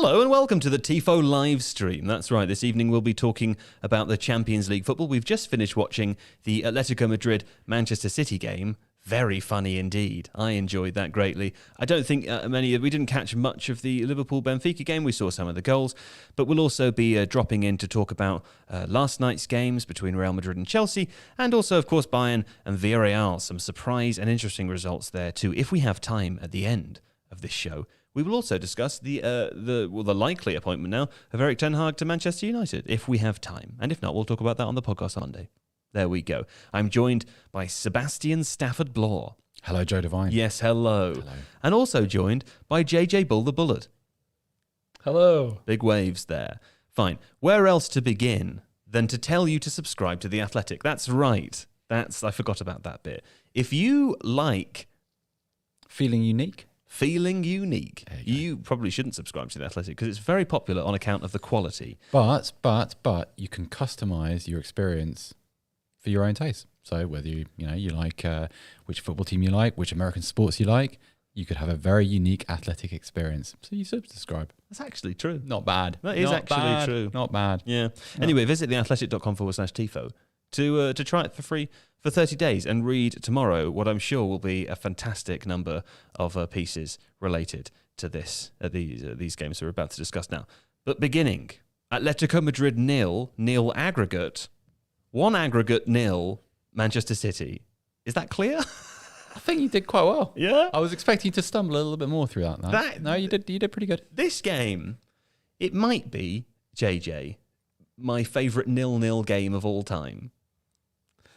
Hello and welcome to the Tifo Livestream. That's right, this evening we'll be talking about the Champions League football. We've just finished watching the Atletico Madrid-Manchester City game. Very funny indeed. I enjoyed that greatly. I don't think we didn't catch much of the Liverpool-Benfica game. We saw some of the goals, but we'll also be dropping in to talk about last night's games between Real Madrid and Chelsea, and also, of course, Bayern and Villarreal. Some surprise and interesting results there too, if we have time at the end of this show. We will also discuss the likely appointment now of Erik ten Hag to Manchester United, if we have time. And if not, we'll talk about that on the podcast on Monday. There we go. I'm joined by Sebastian Stafford-Bloor. Hello, Joe Devine. Yes, hello. And also joined by JJ Bull the Bullet. Hello. Big waves there. Fine. Where else to begin than to tell you to subscribe to The Athletic? That's right. I forgot about that bit. If you like Feeling unique, you probably shouldn't subscribe to The Athletic because it's very popular on account of the quality. but you can customize your experience for your own taste. So whether you like which football team you like, which American sports you like, you could have a very unique athletic experience. So you subscribe. That's actually true. Not bad. That is actually true. Not bad. Yeah. Anyway, visit theathletic.com/Tifo to try it for free for 30 days and read tomorrow what I'm sure will be a fantastic number of pieces related to these games we're about to discuss now. But beginning, Atletico Madrid 0 aggregate, 1 aggregate 0 Manchester City. Is that clear? I think you did quite well. Yeah. I was expecting you to stumble a little bit more through that. No, you did pretty good. This game, it might be, JJ, my favourite 0-0 game of all time.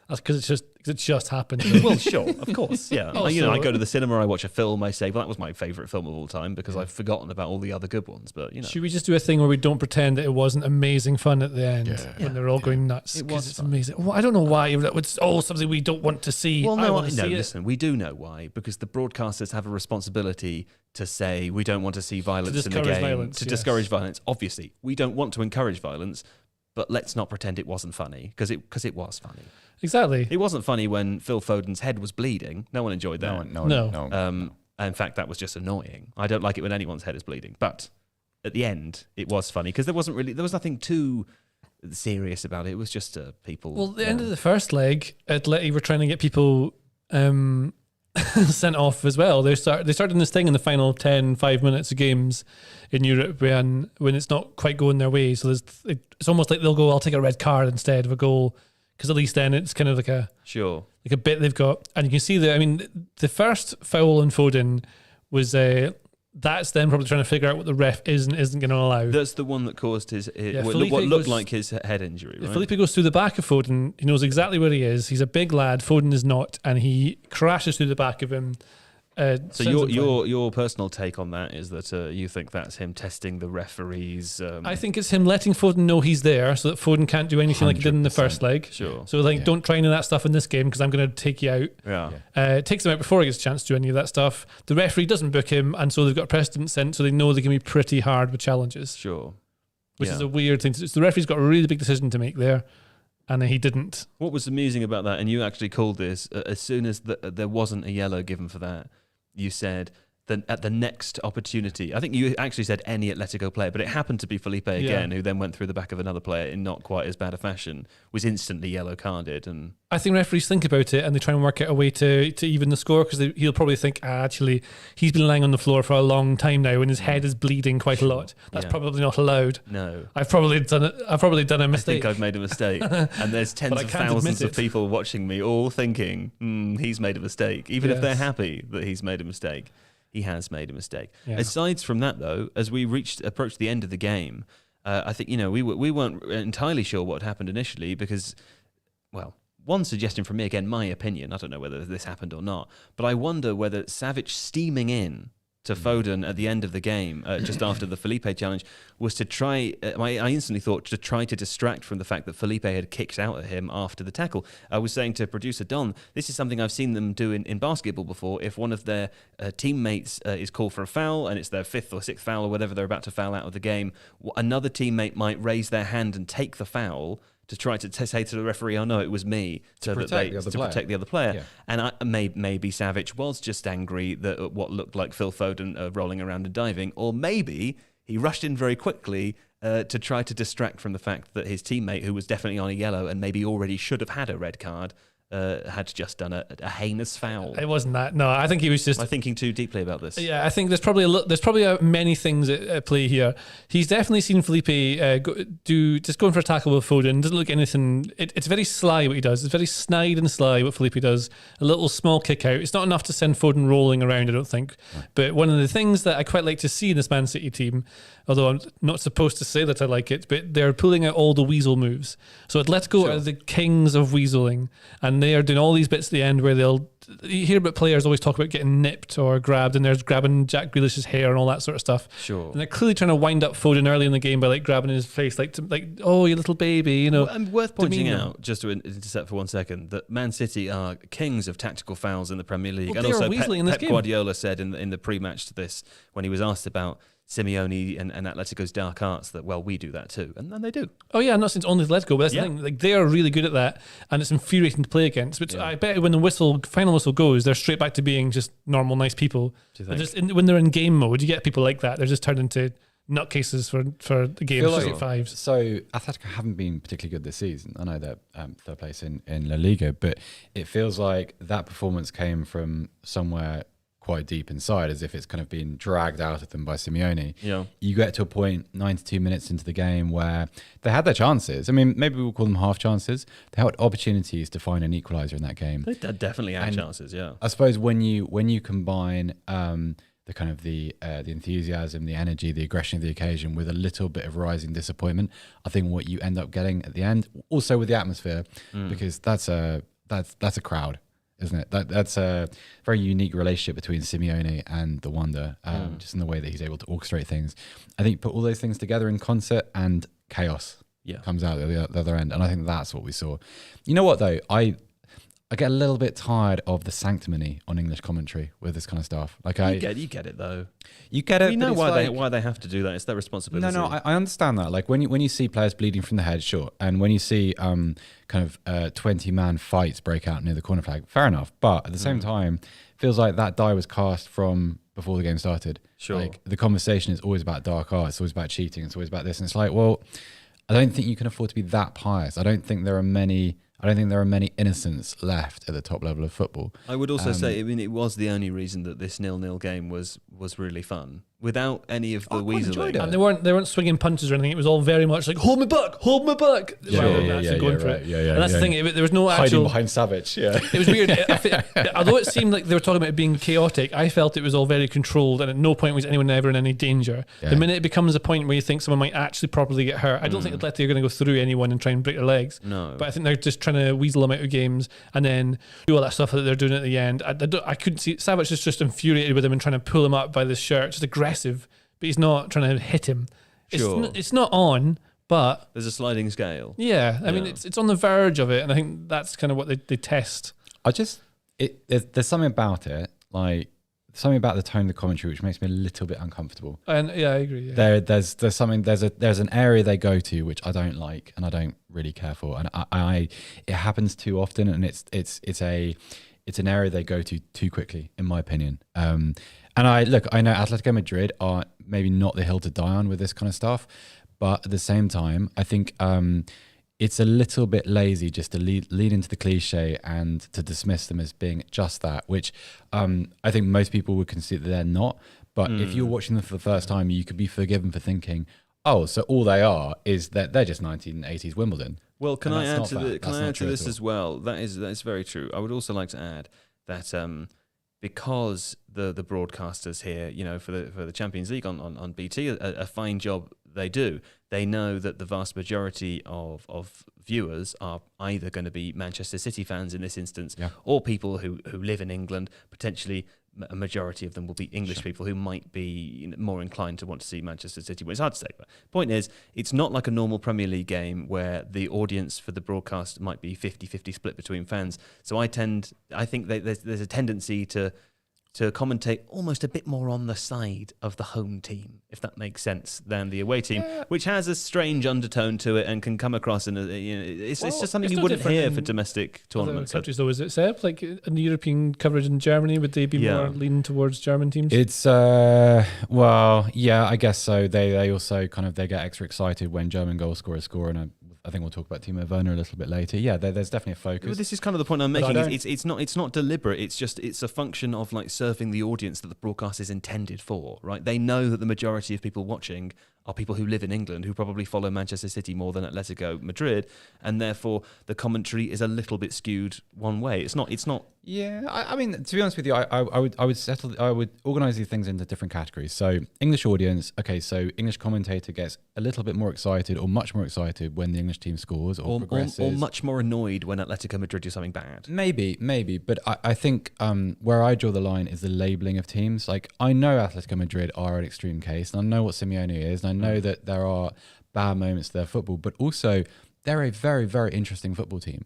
That's because it just happened. Well, sure, of course, yeah. Also, I go to the cinema, I watch a film, I say, well, that was my favourite film of all time because I've forgotten about all the other good ones. But should we just do a thing where we don't pretend that it wasn't amazing fun at the end when they're all going nuts? It was it's amazing. Well, I don't know why. It's something we don't want to see. Well, no, listen, we do know why, because the broadcasters have a responsibility to say we don't want to see violence in the game, discourage violence. Obviously, we don't want to encourage violence, but let's not pretend it wasn't funny, because it was funny. Exactly. It wasn't funny when Phil Foden's head was bleeding. No one enjoyed that. No. In fact, that was just annoying. I don't like it when anyone's head is bleeding. But at the end, it was funny because there was nothing too serious about it. It was just people. Well, the end of the first leg, Atleti were trying to get people sent off as well. They started this thing in the final 5 minutes of games in Europe when it's not quite going their way. So it's almost like they'll go, I'll take a red card instead of a goal. Because at least then it's kind of like a bit they've got, and you can see the first foul on Foden was that's them probably trying to figure out what the ref is and isn't going to allow. That's the one that caused what looked like his head injury. Right? Felipe goes through the back of Foden. He knows exactly where he is. He's a big lad. Foden is not, and he crashes through the back of him. So your personal take on that is that you think that's him testing the referees? I think it's him letting Foden know he's there so that Foden can't do anything like he did in the first leg. Sure. So don't try any of that stuff in this game because I'm going to take you out. Yeah. It takes him out before he gets a chance to do any of that stuff. The referee doesn't book him, and so they've got precedent sent, so they know they can be pretty hard with challenges. Sure. Which is a weird thing. So the referee's got a really big decision to make there. And he didn't. What was amusing about that, and you actually called this, as soon as there wasn't a yellow given for that, you said that at the next opportunity, I think you actually said any Atletico player, but it happened to be Felipe again, who then went through the back of another player in not quite as bad a fashion, was instantly yellow carded. And I think referees think about it and they try and work out a way to even the score because he'll probably think, actually, he's been lying on the floor for a long time now and his head is bleeding quite a lot. That's probably not allowed. No. I've probably done a mistake. I think I've made a mistake. And there's tens of thousands of people watching me all thinking, he's made a mistake. Even if they're happy that he's made a mistake. He has made a mistake. Yeah. Aside from that, though, as we approached the end of the game, I think we weren't entirely sure what happened initially because, well, one suggestion from me, again, my opinion, I don't know whether this happened or not, but I wonder whether Savic steaming in to Foden at the end of the game, just after the Felipe challenge, was to try, I instantly thought, to try to distract from the fact that Felipe had kicked out at him after the tackle. I was saying to producer Don, this is something I've seen them do in basketball before. If one of their teammates is called for a foul, and it's their fifth or sixth foul or whatever they're about to foul out of the game, another teammate might raise their hand and take the foul to try to say to the referee, oh no, it was me, to protect the other player. Yeah. And maybe Savic was just angry that what looked like Phil Foden rolling around and diving, or maybe he rushed in very quickly to try to distract from the fact that his teammate, who was definitely on a yellow and maybe already should have had a red card, had just done a heinous foul. It wasn't that. No, I think he was just. Am I thinking too deeply about this? Yeah, I think there's probably many things at play here. He's definitely seen Felipe just going for a tackle with Foden. Doesn't look anything. It's very sly what he does. It's very snide and sly what Felipe does. A little small kick out. It's not enough to send Foden rolling around, I don't think. Right. But one of the things that I quite like to see in this Man City team, although I'm not supposed to say that I like it, but they're pulling out all the weasel moves. So Atletico are the kings of weaseling, and they are doing all these bits at the end where you hear about players always talk about getting nipped or grabbed, and they're grabbing Jack Grealish's hair and all that sort of stuff. Sure. And they're clearly trying to wind up Foden early in the game by like grabbing his face, like oh, you little baby, you know. And worth pointing out, just to intercept for 1 second, that Man City are kings of tactical fouls in the Premier League. Well, and also Pep Guardiola said in the pre-match to this, when he was asked about Simeone and Atletico's dark arts, that, well, we do that too. And they do. Oh yeah, not since only Atletico, but that's the thing. Like, they are really good at that, and it's infuriating to play against. But I bet when the final whistle goes, they're straight back to being just normal, nice people. When they're in game mode, you get people like that. They're just turned into nutcases for the game. Like fives. So Atletico haven't been particularly good this season. I know they're third place in La Liga, but it feels like that performance came from somewhere quite deep inside, as if it's kind of been dragged out of them by Simeone. Yeah. You get to a point 92 minutes into the game where they had their chances. I mean, maybe we'll call them half chances. They had opportunities to find an equaliser in that game. They definitely had chances, yeah. I suppose when you combine the kind of the enthusiasm, the energy, the aggression of the occasion with a little bit of rising disappointment, I think what you end up getting at the end, also with the atmosphere, because that's a crowd, isn't it? That's a very unique relationship between Simeone and the Wonder, just in the way that he's able to orchestrate things. I think put all those things together in concert, and chaos comes out at the other end. And I think that's what we saw. You know what, though? I get a little bit tired of the sanctimony on English commentary with this kind of stuff. Like you get it though. You get it. You know why they have to do that. It's their responsibility. No, I understand that. Like when you see players bleeding from the head, sure, and when you see kind of 20-man fights break out near the corner flag, fair enough. But at the same time, it feels like that die was cast from before the game started. Sure. Like the conversation is always about dark arts. It's always about cheating. It's always about this. And it's like, well, I don't think you can afford to be that pious. I don't think there are many innocents left at the top level of football. I would also say, I mean, it was the only reason that this 0-0 game was really fun. Without any of the weaseling. And they weren't swinging punches or anything. It was all very much like, hold me back. And that's the thing. There was no hiding actual behind Savage. Yeah, it was weird. Although it seemed like they were talking about it being chaotic, I felt it was all very controlled, and at no point was anyone ever in any danger. Yeah. The minute it becomes a point where you think someone might actually properly get hurt, I don't think Atleti are going to go through anyone and try and break their legs. No, but I think they're just trying to weasel them out of games and then do all that stuff that they're doing at the end. I couldn't see Savage is just infuriated with him and trying to pull him up by this shirt, just aggressive. But he's not trying to hit him. Sure. It's not on, but there's a sliding scale. Yeah, I mean it's on the verge of it, and I think that's kind of what they test. There's something about it, like something about the tone of the commentary, which makes me a little bit uncomfortable. And I agree. Yeah. There's an area they go to which I don't like and I don't really care for, and it happens too often, and it's an area they go to too quickly, in my opinion. And I know Atletico Madrid are maybe not the hill to die on with this kind of stuff, but at the same time, I think it's a little bit lazy just to lead into the cliche and to dismiss them as being just that, which I think most people would consider they're not. But if you're watching them for the first time, you could be forgiven for thinking, oh, so all they are is that they're just 1980s Wimbledon. Well, can I add to this as well? That is very true. I would also like to add that because the broadcasters here, for the Champions League on BT, a fine job they do. They know that the vast majority of viewers are either going to be Manchester City fans in this instance, or people who live in England. Potentially, a majority of them will be English people who might be more inclined to want to see Manchester City. Well, it's hard to say. But point is, it's not like a normal Premier League game where the audience for the broadcast might be 50-50 split between fans. So I think there's a tendency to to commentate almost a bit more on the side of the home team, if that makes sense, than the away team, which has a strange undertone to it and can come across in it's just something you wouldn't hear for domestic tournaments. Countries, though, is it, Seb? Like in the European coverage in Germany, would they be more leaning towards German teams? It's well, yeah, I guess so. They also they get extra excited when German goal scorers score, and I think we'll talk about Timo Werner a little bit later. Yeah, there's definitely a focus. Well, this is kind of the point I'm making. It's not deliberate. It's a function of like serving the audience that the broadcast is intended for. Right? They know that the majority of people watching are people who live in England, who probably follow Manchester City more than Atletico Madrid, and therefore the commentary is a little bit skewed one way. It's not. Yeah, I mean, to be honest with you, I would organise these things into different categories. So English audience, okay, so English commentator gets a little bit more excited or much more excited when the English team scores or progresses. Or much more annoyed when Atletico Madrid do something bad. Maybe, but I think where I draw the line is the labelling of teams. Like, I know Atletico Madrid are an extreme case, and I know what Simeone is, and I know that there are bad moments to their football, but also they're a very, very interesting football team.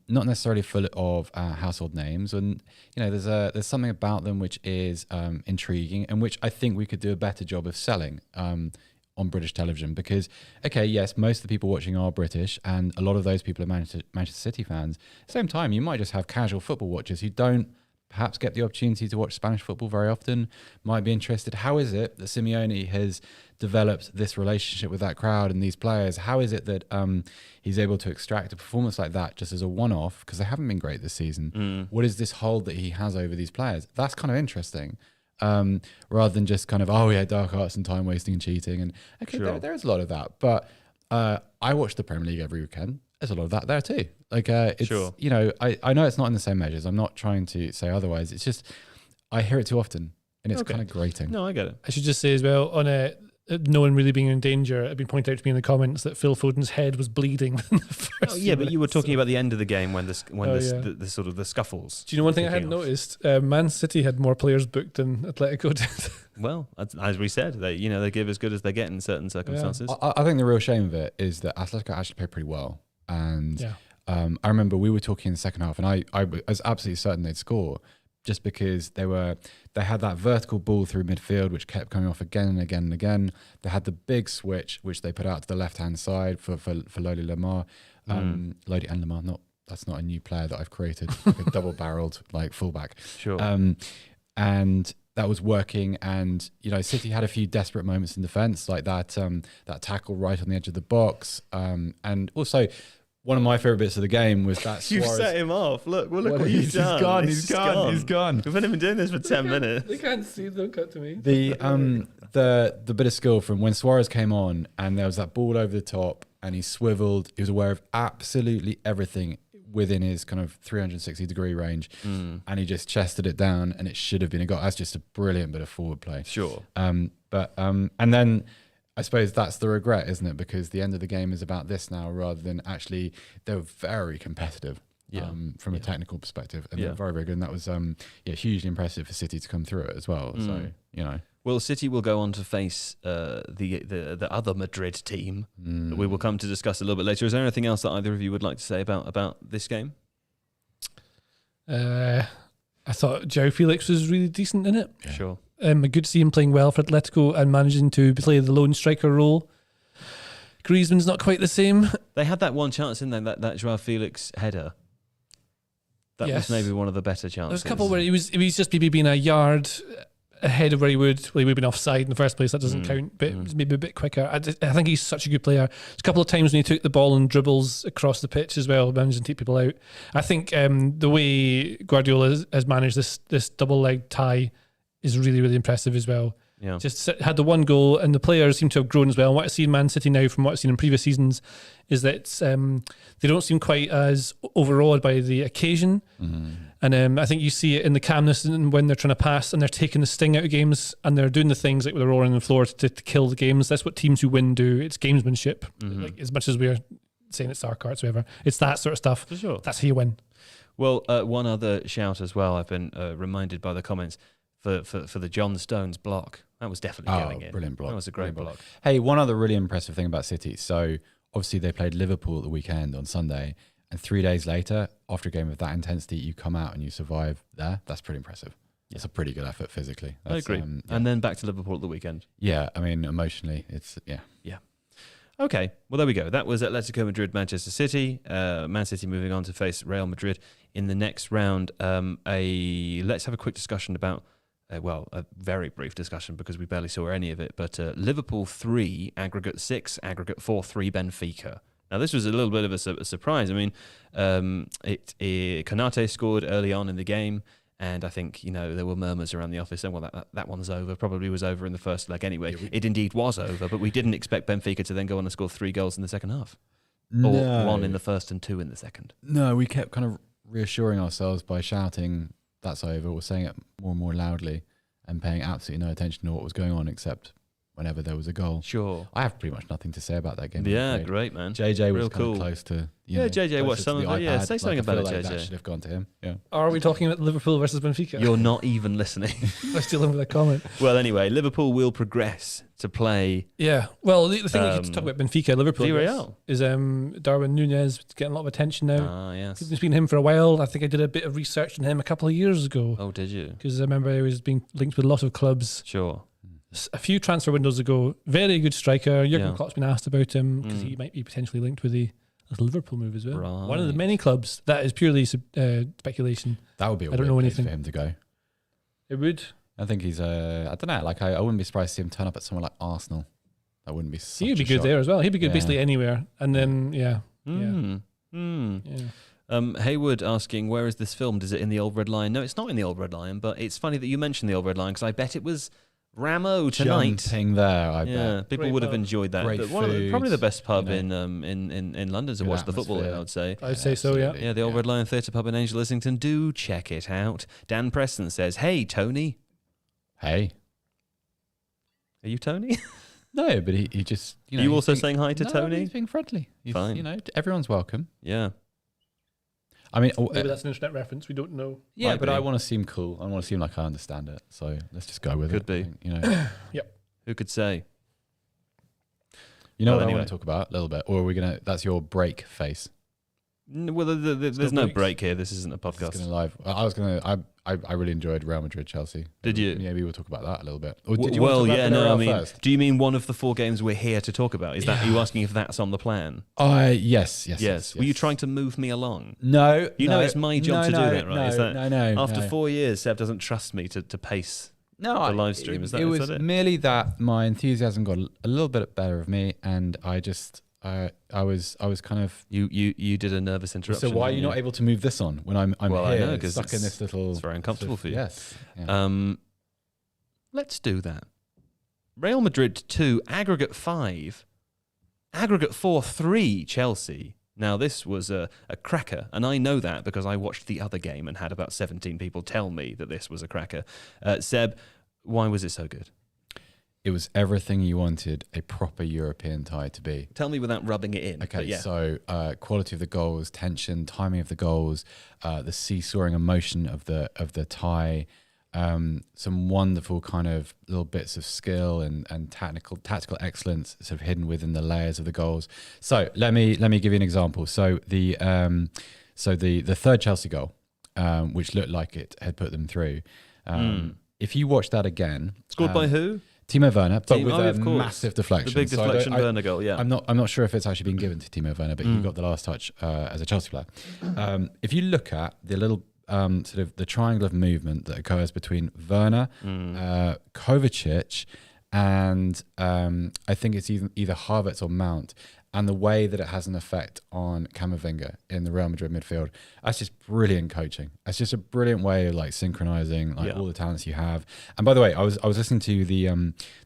Not necessarily full of household names, and there's something about them which is intriguing, and which I think we could do a better job of selling on British television. Because, okay, yes, most of the people watching are British, and a lot of those people are Manchester City fans. At the same time, you might just have casual football watchers who don't perhaps get the opportunity to watch Spanish football very often, might be interested. How is it that Simeone has developed this relationship with that crowd and these players? How is it that he's able to extract a performance like that just as a one-off, because they haven't been great this season? What is this hold that he has over these players? That's kind of interesting, rather than just dark arts and time wasting and cheating. And okay, there is a lot of that, but I watch the Premier League every weekend. There's a lot of that there too. Like, it's, I know it's not in the same measures. I'm not trying to say otherwise. It's just, I hear it too often, and it's kind of grating. No, I get it. I should just say as well, on no one really being in danger, it'd been pointed out to me in the comments that Phil Foden's head was bleeding in the first few but you were talking about the end of the game when the sort of the scuffles. Do you know one thing I hadn't noticed? Man City had more players booked than Atletico did. Well, as we said, they give as good as they get in certain circumstances. I think the real shame of it is that Atletico actually played pretty well. And I remember we were talking in the second half, and I was absolutely certain they'd score, just because they had that vertical ball through midfield which kept coming off again and again and again. They had the big switch which they put out to the left hand side for Lodi Lamar. Lodi and Lamar, that's not a new player that I've created, like a double barreled like fullback. Sure. And that was working, and City had a few desperate moments in defence, like that tackle right on the edge of the box, and also one of my favourite bits of the game was that Suarez. You set him off. Look what you've done. He's gone. We've only been doing this for 10 minutes. They can't see. Don't cut to me. The bit of skill from when Suarez came on, and there was that ball over the top, and he swiveled. He was aware of absolutely everything within his kind of 360-degree range, and he just chested it down, and it should have been a goal. That's just a brilliant bit of forward play. Sure. And then I suppose that's the regret, isn't it? Because the end of the game is about this now, rather than actually they were very competitive from a technical perspective, and they're very, very good. And that was hugely impressive for City to come through it as well. So Well, City will go on to face the other Madrid team that we will come to discuss a little bit later. Is there anything else that either of you would like to say about this game? I thought João Felix was really decent in it. Yeah. Sure. Good to see him playing well for Atletico and managing to play the lone striker role. Griezmann's not quite the same. They had that one chance, didn't they? That João Felix header. That was maybe one of the better chances. There's a couple where he was just maybe being a yard ahead of where he would have been offside in the first place. That doesn't count, but maybe a bit quicker. I think he's such a good player. There's a couple of times when he took the ball and dribbles across the pitch as well, managing to take people out. I think the way Guardiola has managed this double leg tie is really, really impressive as well. Yeah. Just had the one goal, and the players seem to have grown as well. And what I see in Man City now from what I've seen in previous seasons is that they don't seem quite as overawed by the occasion. And I think you see it in the calmness and when they're trying to pass and they're taking the sting out of games and they're doing the things like they're rolling on the floor to kill the games. That's what teams who win do. It's gamesmanship. Like, as much as we're saying it's dark arts, whatever, it's that sort of stuff. For sure. That's how you win. Well, one other shout as well. I've been reminded by the comments for the John Stones block. That was definitely going in. Brilliant block. That was a great block. Hey, one other really impressive thing about City. So obviously they played Liverpool at the weekend on Sunday, and 3 days later, after a game of that intensity, you come out and you survive there. That's pretty impressive. It's a pretty good effort physically. I agree. And then back to Liverpool at the weekend. Yeah, I mean, emotionally, it's, yeah. Okay, well, there we go. That was Atletico Madrid, Manchester City. Man City moving on to face Real Madrid in the next round. Let's have a quick discussion about, a very brief discussion because we barely saw any of it, but Liverpool 3, aggregate 6, aggregate 4-3 Benfica. Now, this was a little bit of a surprise. I mean, Konate scored early on in the game. And I think, there were murmurs around the office saying, well, that one's over. Probably was over in the first leg anyway. It indeed was over, but we didn't expect Benfica to then go on and score 3 goals in the second half. Or 1 in the first and 2 in the second. No, we kept kind of reassuring ourselves by shouting, that's over, or saying it more and more loudly and paying absolutely no attention to what was going on except whenever there was a goal. Sure. I have pretty much nothing to say about that game. Yeah, great, man. JJ was real kind cool. of close to... JJ watched some of it. Yeah, say something about it, JJ. That should have gone to him. Yeah. Are we talking about Liverpool versus Benfica? You're not even listening. I still have that comment. Well, anyway, Liverpool will progress to play. Yeah. Well, the thing we could talk about Benfica, Liverpool, Villarreal. Is Darwin Núñez getting a lot of attention now. Ah, yes. I've been speaking to him for a while. I think I did a bit of research on him a couple of years ago. Oh, did you? Because I remember he was being linked with a lot of clubs. Sure. A few transfer windows ago, very good striker. Jurgen Klopp's been asked about him because he might be potentially linked with the Liverpool move as well. Right. One of the many clubs. That is purely speculation. That would be a weird place for him to go. It would. I think he's, I don't know, like I wouldn't be surprised to see him turn up at somewhere like Arsenal. That wouldn't be such He'd be a good shock. there as well. He'd be good basically anywhere. And then, Haywood asking, where is this filmed? Is it in the Old Red Lion? No, it's not in the Old Red Lion, but it's funny that you mentioned the Old Red Lion because I bet it was Ramo tonight. Jumping there, I bet. People would have enjoyed that. Great food, probably the best pub in London to watch the football in, I would say. I'd say so, yeah. Yeah, the Old Red Lion Theatre pub in Angel Islington. Do check it out. Dan Preston says, hey, Tony. Hey. Are you Tony? No, but he just... You also saying hi to Tony? He's being friendly. Fine. Everyone's welcome. Yeah. I mean... Maybe that's an internet reference. We don't know. Yeah, but I want to seem cool. I want to seem like I understand it. So let's just go with it. Could be. Yep. Who could say? You know what I want to talk about a little bit? Or are we going to... That's your break face. Well, there's no break here. This isn't a podcast. I really enjoyed Real Madrid Chelsea. Did you? Maybe we'll talk about that a little bit. Or did you want to talk about Villarreal first? Do you mean one of the 4 games we're here to talk about? Are you asking if that's on the plan? Yes. Were you trying to move me along? No. It's my job to do that, right? No. After 4 years, Seb doesn't trust me to pace the live stream. Is that it? Merely that my enthusiasm got a little bit better of me, and I just... I was kind of... You did a nervous interruption. So why are you not able to move this on when I'm here I know, stuck in this little... It's very uncomfortable for you. Yes. Yeah. Let's do that. Real Madrid 2, aggregate 5, aggregate 4-3 Chelsea. Now, this was a cracker, and I know that because I watched the other game and had about 17 people tell me that this was a cracker. Seb, why was it so good? It was everything you wanted a proper European tie to be. Tell me without rubbing it in. Okay, so quality of the goals, tension, timing of the goals, the seesawing emotion of the tie, some wonderful kind of little bits of skill and tactical excellence sort of hidden within the layers of the goals. So let me give you an example. So the third Chelsea goal, which looked like it had put them through. If you watch that again, scored by who? Timo Werner, but with a massive deflection. The big deflection Werner goal, yeah. I'm not sure if it's actually been given to Timo Werner, but he got the last touch as a Chelsea player. If you look at the little sort of the triangle of movement that occurs between Werner, Kovacic, and I think it's either Havertz or Mount, and the way that it has an effect on Camavinga in the Real Madrid midfield, that's just brilliant coaching. That's just a brilliant way of like synchronizing all the talents you have. And by the way, I was listening to the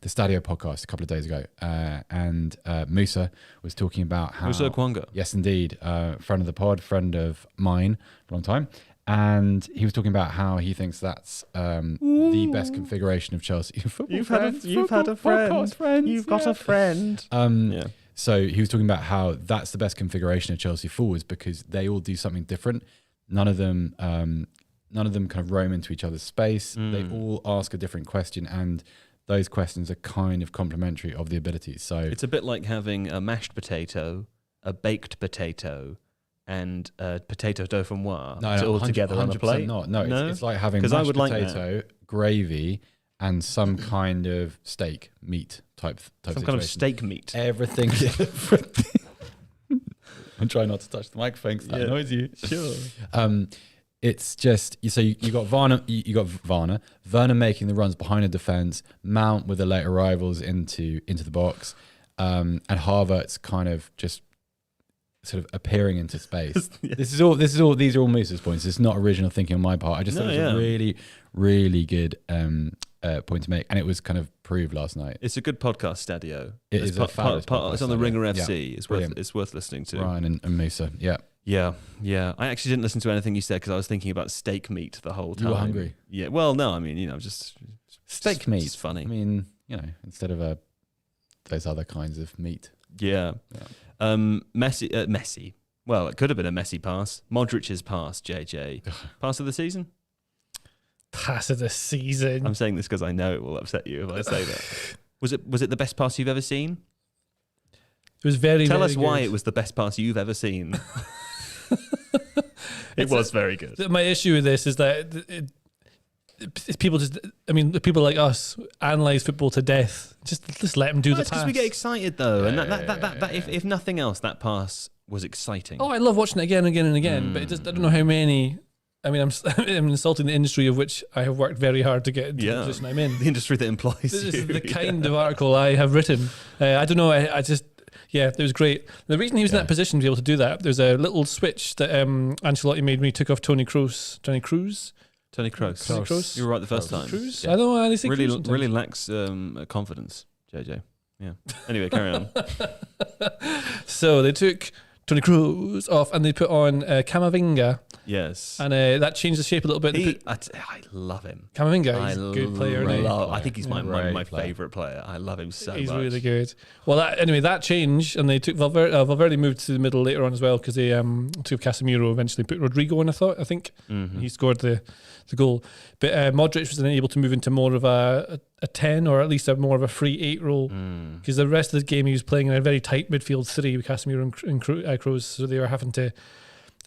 Stadio podcast a couple of days ago, and Musa was talking about how Musa Okwonga. Yes, indeed, friend of the pod, friend of mine, long time. And he was talking about how he thinks that's the best configuration of Chelsea. You've had a friend. You've got a friend. So he was talking about how that's the best configuration of Chelsea forwards because they all do something different. None of them kind of roam into each other's space. They all ask a different question, and those questions are kind of complementary of the abilities. So it's a bit like having a mashed potato, a baked potato, and potato dauphinoise No, all together on a plate? Not. No, it's like having mashed potato, gravy, and some kind of steak meat type some situation. kind of steak meat. Everything. I'm trying not to touch the microphone because that annoys you. Sure. It's just you got Varner. You got Werner making the runs behind the defense. Mount with the late arrivals into the box, and Havertz kind of just sort of appearing into space. These are all Moose's points. It's not original thinking on my part. I just thought it was a really, really good point to make, and it was kind of proved last night. It's a good podcast, Stadio. It's a fabulous podcast. It's on the Ringer FC. Yeah. It's worth listening to. Ryan and Musa. Yeah. Yeah. I actually didn't listen to anything you said because I was thinking about steak meat the whole time. You were hungry. Yeah. Well, no, I mean, just steak meat. It's funny. I mean, instead of those other kinds of meat. Yeah. Messi. Well, it could have been a messy pass. Modric's pass, JJ. Pass of the season? Pass of the season. I'm saying this because I know it will upset you if I say that. Was it the best pass you've ever seen? It was very. Tell very us good. why it was the best pass you've ever seen. It was very good. My issue with this is that people people like us analyze football to death. Just let them do the pass. Because we get excited though, and that if nothing else, that pass was exciting. Oh, I love watching it again and again and again. But I don't know how many. I mean, I'm insulting the industry of which I have worked very hard to get into the position I'm in. The industry that employs this you. This is the kind of article I have written. I don't know. I just. Yeah, it was great. The reason he was in that position to be able to do that, there's a little switch that Ancelotti made when he took off Tony Kroos. Tony Kroos. You were right the first time. Kroos? Yeah. I don't know. They say really lacks confidence, JJ. Yeah. Anyway, carry on. So they took Tony Kroos off and they put on Camavinga. Yes. And that changed the shape a little bit. I love him. Camavinga, he's a good player. I think he's my favourite player. I love him so much. He's really good. Well, that changed, and they took Valverde. Valverde moved to the middle later on as well because they took Casemiro, eventually put Rodrigo in, I think. Mm-hmm. He scored the goal. But Modric was then able to move into more of a 10 or at least more of a free 8 role because the rest of the game he was playing in a very tight midfield 3 with Casemiro and Kroos, so they were having to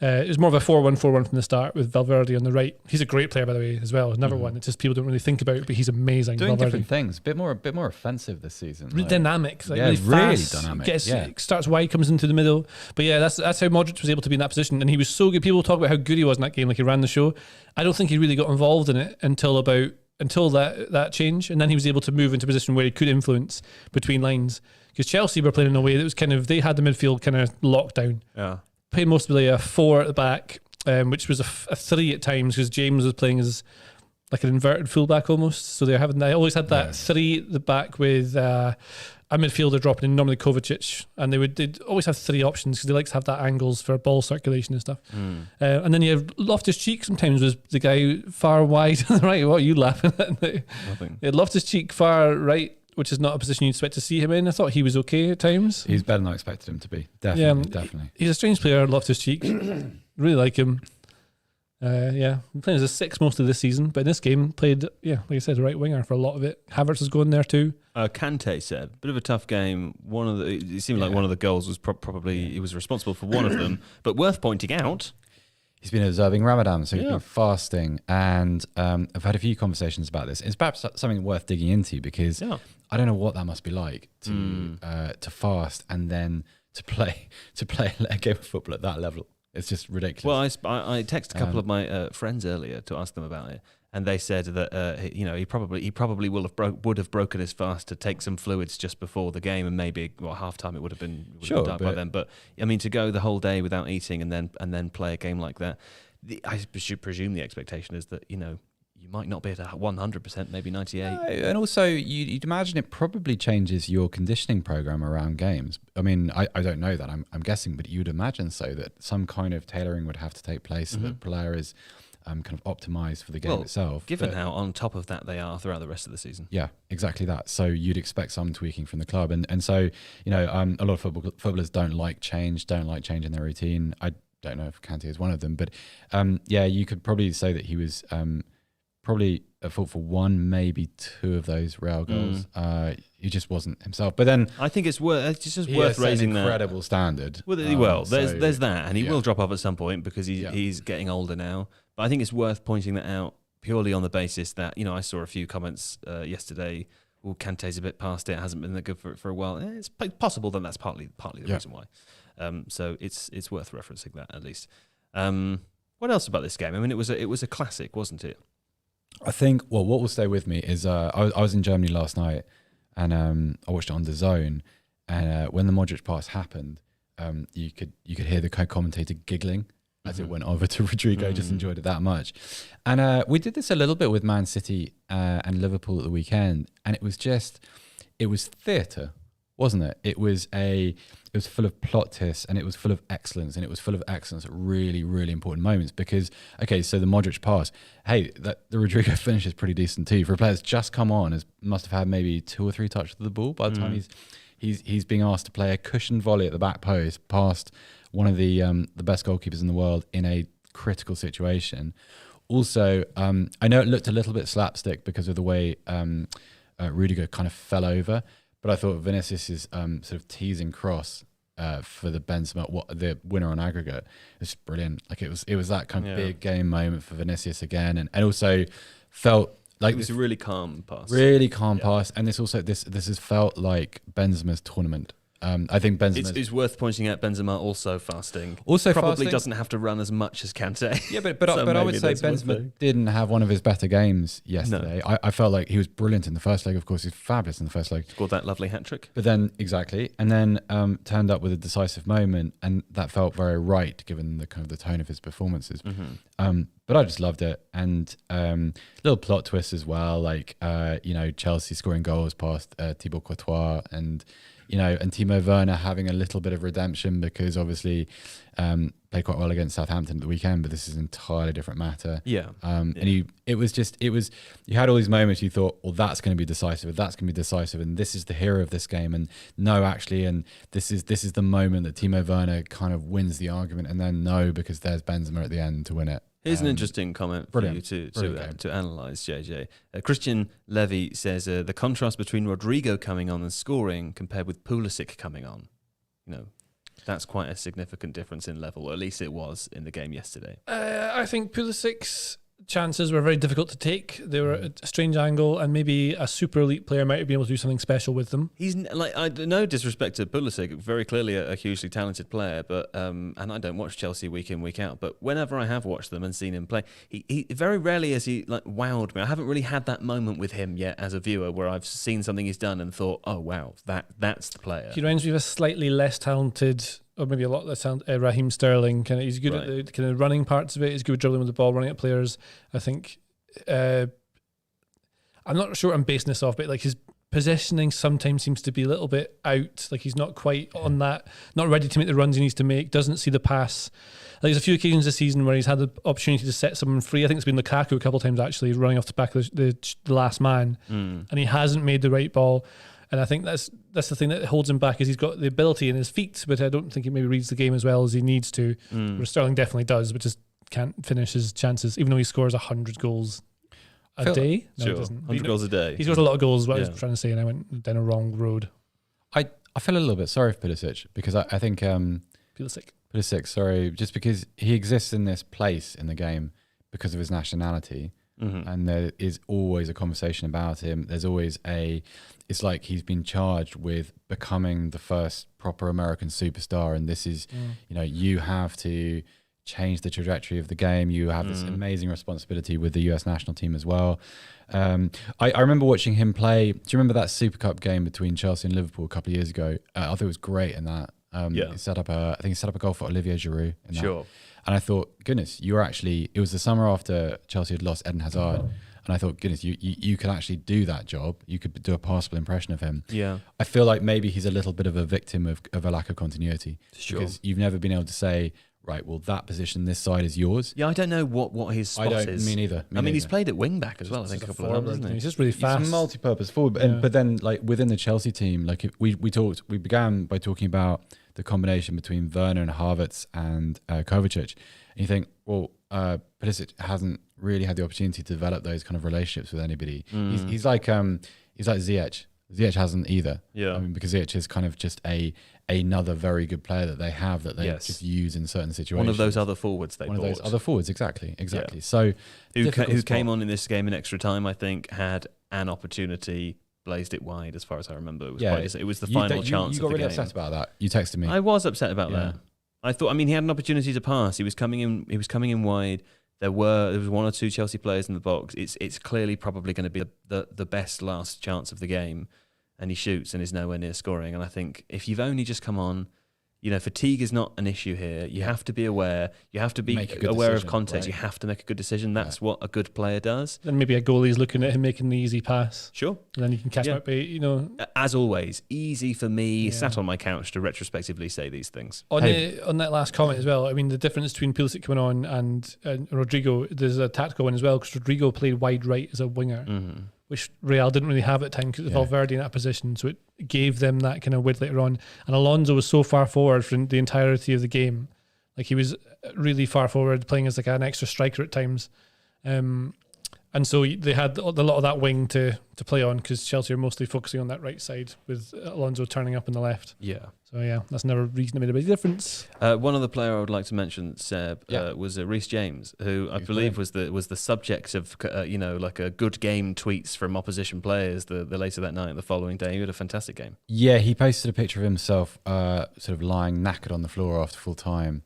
it was more of a 4-1-4-1 from the start with Valverde on the right. He's a great player, by the way, as well. Another one. It's just people don't really think about it, but he's amazing. Doing Valverde. Different things. A bit more offensive this season. Really dynamic. Really fast, dynamic. Starts wide, comes into the middle. But yeah, that's how Modric was able to be in that position. And he was so good. People talk about how good he was in that game, like he ran the show. I don't think he really got involved in it until that change. And then he was able to move into a position where he could influence between lines. Because Chelsea were playing in a way that was they had the midfield kind of locked down. Yeah. Played mostly a 4 at the back, which was a 3 at times because James was playing as like an inverted fullback almost. So they always had that 3 at the back with a midfielder dropping in, normally Kovacic, and they'd always have 3 options because they like to have that angles for ball circulation and stuff. And then you have Loftus-Cheek sometimes was the guy far wide on the right. What are you laughing at? Nothing. Loftus-Cheek far right, which is not a position you'd expect to see him in. I thought he was okay at times. He's better than I expected him to be. Definitely. He's a strange player, Loftus-Cheek. Really like him. Been playing as a 6 most of this season, but in this game played, like I said, right winger for a lot of it. Havertz was going there too. Kante said, bit of a tough game. It seemed like one of the goals was probably he was responsible for one of them, but worth pointing out. He's been observing Ramadan, so he's been fasting, and I've had a few conversations about this. It's perhaps something worth digging into because I don't know what that must be like to fast and then to play a game of football at that level. It's just ridiculous. Well, I texted a couple of my friends earlier to ask them about it, and they said that he probably would have broken his fast to take some fluids just before the game, and maybe half time it would have been dark by then. But I mean, to go the whole day without eating and then play a game like that, I should presume the expectation is that you might not be at 100%, maybe 98%. And also, you'd imagine it probably changes your conditioning program around games. I mean, I don't know that, I'm guessing, but you'd imagine so, that some kind of tailoring would have to take place so that the player is kind of optimised for the game itself. Given how on top of that they are throughout the rest of the season. Yeah, exactly that. So you'd expect some tweaking from the club. And so, a lot of footballers don't like change in their routine. I don't know if Kante is one of them, but you could probably say that he was probably at fault for one, maybe two of those Real goals. He just wasn't himself. But then I think it's worth raising an incredible standard. Well, there's that, and he will drop off at some point because he's getting older now. But I think it's worth pointing that out purely on the basis that, I saw a few comments yesterday. Well, Kante's a bit past it. Hasn't been that good for a while. It's possible that that's partly the reason why. So it's worth referencing that at least. What else about this game? I mean, it was a classic, wasn't it? I think. Well, what will stay with me is I was in Germany last night, and I watched it on DAZN. And when the Modric pass happened, you could hear the commentator giggling as it went over to Rodrigo. Just enjoyed it that much. And we did this a little bit with Man City and Liverpool at the weekend, and it was theatre, wasn't it? It was full of plot twists, and it was full of excellence, and it was full of excellence at really, really important moments. Because so the Modric pass, the Rodrigo finish is pretty decent too. For a player that's just come on, must have had maybe 2 or 3 touches of the ball by the time he's being asked to play a cushioned volley at the back post past one of the best goalkeepers in the world in a critical situation. Also, I know it looked a little bit slapstick because of the way Rudiger kind of fell over, but I thought Vinicius' sort of teasing cross for the Benzema, the winner on aggregate, was brilliant. Like it was that kind of big game moment for Vinicius again, and also felt like it was a really calm pass. Really calm pass, and this has felt like Benzema's tournament. I think Benzema. It's worth pointing out Benzema also fasting. Probably doesn't have to run as much as Kante. Yeah, but I would say Benzema didn't have one of his better games yesterday. No. I felt like he was brilliant in the first leg. Of course, he's fabulous in the first leg. Scored that lovely hat trick. But then turned up with a decisive moment, and that felt very right given the kind of the tone of his performances. But I just loved it, and little plot twists as well, like Chelsea scoring goals past Thibaut Courtois, and Timo Werner having a little bit of redemption because obviously played quite well against Southampton at the weekend, but this is an entirely different matter. And you had all these moments you thought, well, that's going to be decisive, and this is the hero of this game, and no, actually, and this is the moment that Timo Werner kind of wins the argument, and then no, because there's Benzema at the end to win it. Here's an interesting comment for you to analyse, JJ. Christian Levy says the contrast between Rodrigo coming on and scoring compared with Pulisic coming on. That's quite a significant difference in level, or at least it was in the game yesterday. I think Pulisic's chances were very difficult to take. They were at a strange angle, and maybe a super elite player might have been able to do something special with them. He's no disrespect to Pulisic, very clearly a hugely talented player, but and I don't watch Chelsea week in, week out, but whenever I have watched them and seen him play, he very rarely has he wowed me. I haven't really had that moment with him yet as a viewer where I've seen something he's done and thought, oh wow, that's the player. He reminds me of a slightly less talented, or maybe a lot less talented, Raheem Sterling. He's good at the kind of running parts of it. He's good at dribbling with the ball, running at players. I think I'm not sure I'm basing this off, but like his positioning sometimes seems to be a little bit out. Like he's not quite on that, not ready to make the runs he needs to make. Doesn't see the pass. Like there's a few occasions this season where he's had the opportunity to set someone free. I think it's been Lukaku a couple of times actually, running off the back of the last man, and he hasn't made the right ball. And I think that's the thing that holds him back, is he's got the ability in his feet, but I don't think he maybe reads the game as well as he needs to. Where Sterling definitely does, but just can't finish his chances, even though he scores 100 goals a day. No, sure, 100 goals a day. He scores a lot of goals, is what I was trying to say, and I went down a wrong road. I feel a little bit sorry for Pulisic, because I think Pulisic, sorry, just because he exists in this place in the game because of his nationality. And there is always a conversation about him. There's always it's like he's been charged with becoming the first proper American superstar, and this is, you have to change the trajectory of the game. You have this amazing responsibility with the US national team as well. I remember watching him play. Do you remember that Super Cup game between Chelsea and Liverpool a couple of years ago? I thought it was great in that. He set up I think he set up a goal for Olivier Giroud in that. Sure. And I thought, goodness, it was the summer after Chelsea had lost Eden Hazard. And I thought, goodness, you could actually do that job. You could do a passable impression of him. Yeah. I feel like maybe he's a little bit of a victim of a lack of continuity. Sure. Because you've never been able to say, right, well, that position, this side is yours. Yeah, I don't know what his spot is. Me neither. He's played at wing back as well, I think, a couple of times, hasn't he? He's just really fast. He's a multi-purpose forward. But then, like, within the Chelsea team, like, we began by talking about the combination between Werner and Havertz and Kovacic. And you think, well, Pulisic hasn't really had the opportunity to develop those kind of relationships with anybody. He's like Ziyech. Ziyech hasn't either. Yeah. Because Ziyech is kind of just another very good player that they have that they just use in certain situations. One of those other forwards they bought. One of those other forwards, exactly. Yeah. So who came on in this game in extra time, I think, had an opportunity, blazed it wide, as far as I remember. It was the final chance. You got really upset about that. You texted me. I was upset about that. I thought, he had an opportunity to pass. He was coming in wide. There was one or two Chelsea players in the box. It's clearly probably going to be the best last chance of the game, and he shoots and is nowhere near scoring. And I think if you've only just come on, fatigue is not an issue here. You have to be aware. You have to be aware of context. Right? You have to make a good decision. That's what a good player does. Then maybe a goalie's looking at him making the easy pass. Sure. And then you can catch him up. As always, easy for me, sat on my couch to retrospectively say these things. On that last comment as well, the difference between Pulisic coming on and Rodrigo, there's a tactical one as well, because Rodrigo played wide right as a winger. Mm-hmm. Which Real didn't really have at the time because of Valverde in that position, so it gave them that kind of width later on. And Alonso was so far forward for the entirety of the game, like he was really far forward, playing as like an extra striker at times. And so they had a lot of that wing to play on, because Chelsea are mostly focusing on that right side with Alonso turning up on the left. Yeah. So that's never a reason it made a big difference. One other player I would like to mention, Seb, was Reece James, who I believe was the subject of like a good game tweets from opposition players the later that night and the following day. He had a fantastic game. Yeah, he posted a picture of himself sort of lying knackered on the floor after full time.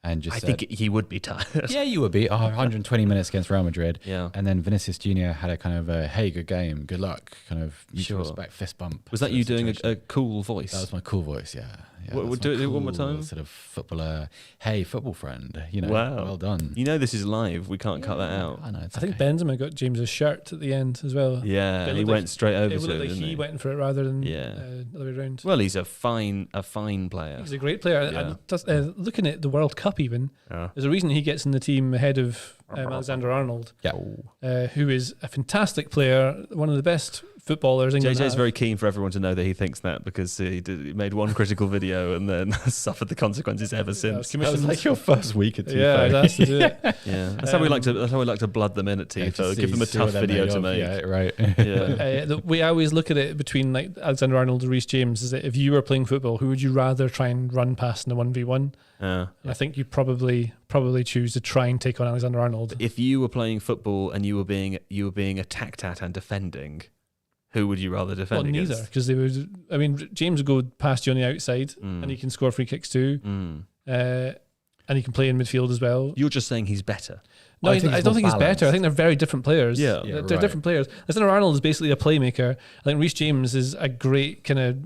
And just think he would be tired. Yeah, you would be. 120 minutes against Real Madrid. Yeah. And then Vinicius Jr. had a kind of a, hey, good game, good luck, kind of mutual respect, fist bump. Was that you doing a cool voice? That was my cool voice, yeah. We'll do it one more time. Sort of footballer, hey, football friend, Wow. Well done. this is live. We can't cut that out. I know. I think Benzema got James's shirt at the end as well. Yeah, and he went straight over to him. It looked like he went for it rather than the other way around. Well, he's a fine player. He's a great player. Yeah. And looking at the World Cup even, there's a reason he gets in the team ahead of Alexander-Arnold, who is a fantastic player, one of the best footballers England JJ's very keen for everyone to know that he thinks that, because he made one critical video and then suffered the consequences ever since. That was like your first week at Tifo. Yeah, that's to do it. Yeah, that's how we like to blood them in at Tifo. Give them a tough video to make. Yeah, right. The way I always look at it between like Alexander-Arnold and Reece James is that if you were playing football, who would you rather try and run past in a 1v1? I think you probably choose to try and take on Alexander-Arnold. If you were playing football and you were being attacked at and defending, who would you rather defend against? Neither, because they would. James would go past you on the outside, and he can score free kicks too, and he can play in midfield as well. You're just saying he's better. No, I don't think he's better. I think they're very different players. Yeah, they're different players. Alexander-Arnold is basically a playmaker. I think Reece James is a great kind of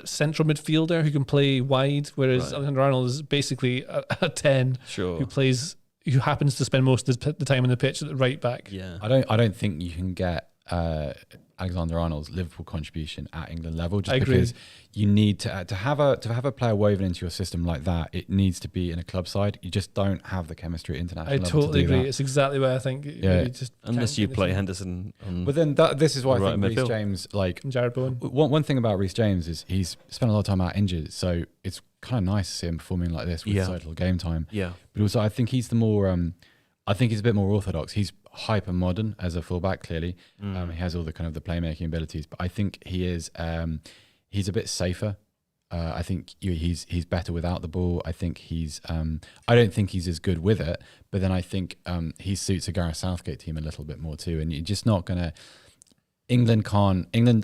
central midfielder who can play wide, whereas Alexander-Arnold is basically a 10 who happens to spend most of the time on the pitch at the right back. Yeah, I don't think you can get Alexander-Arnold's Liverpool contribution at England level, just because you need to have a player woven into your system like that. It needs to be in a club side. You just don't have the chemistry at international level. I totally agree. That. It's exactly what I think. Unless you play Henderson. But then this is why I think Reece James, like Jared Bowen. One thing about Reece James is he's spent a lot of time out injured, so it's kind of nice to see him performing like this with so little game time. Yeah, but also I think he's the more. I think he's a bit more orthodox. He's hyper modern as a fullback. Clearly, he has all the kind of the playmaking abilities. But I think he is. He's a bit safer. I think he's better without the ball. I think he's. I don't think he's as good with it. But then I think he suits a Gareth Southgate team a little bit more too. And you're just not gonna. England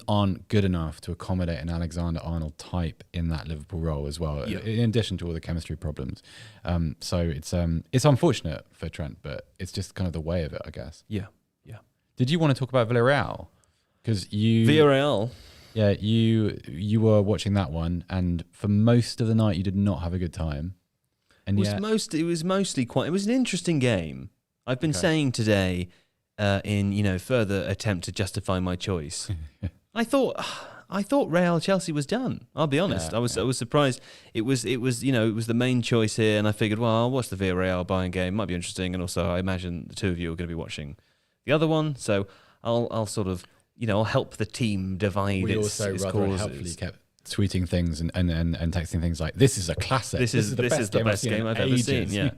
aren't good enough to accommodate an Alexander-Arnold type in that Liverpool role as well. Yeah. In addition to all the chemistry problems, so it's unfortunate for Trent, but it's just kind of the way of it, I guess. Yeah. Did you want to talk about Villarreal? Because Villarreal. Yeah, you were watching that one, and for most of the night you did not have a good time. And it was an interesting game. I've been saying today. In further attempt to justify my choice, I thought I thought Real Chelsea was done. I'll be honest. I was surprised. It was the main choice here, and I figured, well, I'll watch the Villarreal Bayern game. Might be interesting, and also I imagine the two of you are going to be watching the other one, so I'll sort of I'll help the team divide its causes. Helpfully kept tweeting things and texting things like, "This is a classic. This is the best game I've ever seen." Yeah.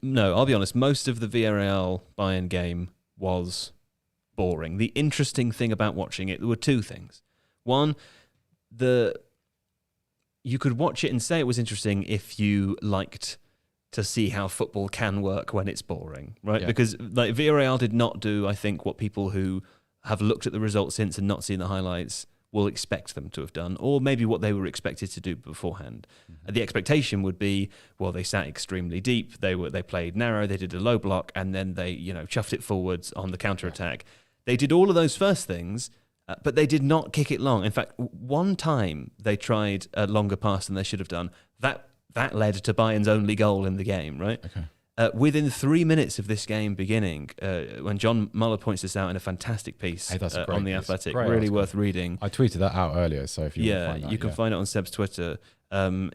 No, I'll be honest. Most of the Villarreal Bayern game was boring. The interesting thing about watching it, there were two things. One, you could watch it and say it was interesting if you liked to see how football can work when it's boring, right? Yeah. Because like Villarreal did not do, I think, what people who have looked at the results since and not seen the highlights will expect them to have done, or maybe what they were expected to do beforehand. Mm-hmm. The expectation would be, well, they sat extremely deep, they played narrow, they did a low block, and then they chuffed it forwards on the counter-attack. They did all of those first things, but they did not kick it long. In fact, one time they tried a longer pass than they should have done. That led to Bayern's only goal in the game, right? Okay. Within 3 minutes of this game beginning, when John Muller points this out in a fantastic piece on The Athletic, really worth reading. I tweeted that out earlier, so if you want to find that, you can find it on Seb's Twitter.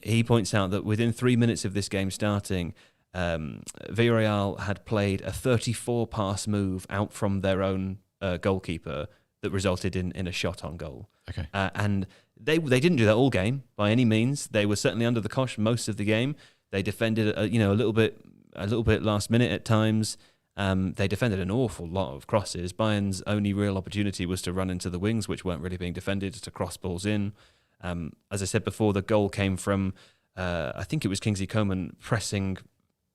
He points out that within 3 minutes of this game starting, Villarreal had played a 34-pass move out from their own goalkeeper that resulted in a shot on goal. Okay. And they didn't do that all game by any means. They were certainly under the cosh most of the game. They defended a little bit last minute at times. They defended an awful lot of crosses. Bayern's only real opportunity was to run into the wings, which weren't really being defended, to cross balls in. As I said before, the goal came from, I think it was Kingsley Coman pressing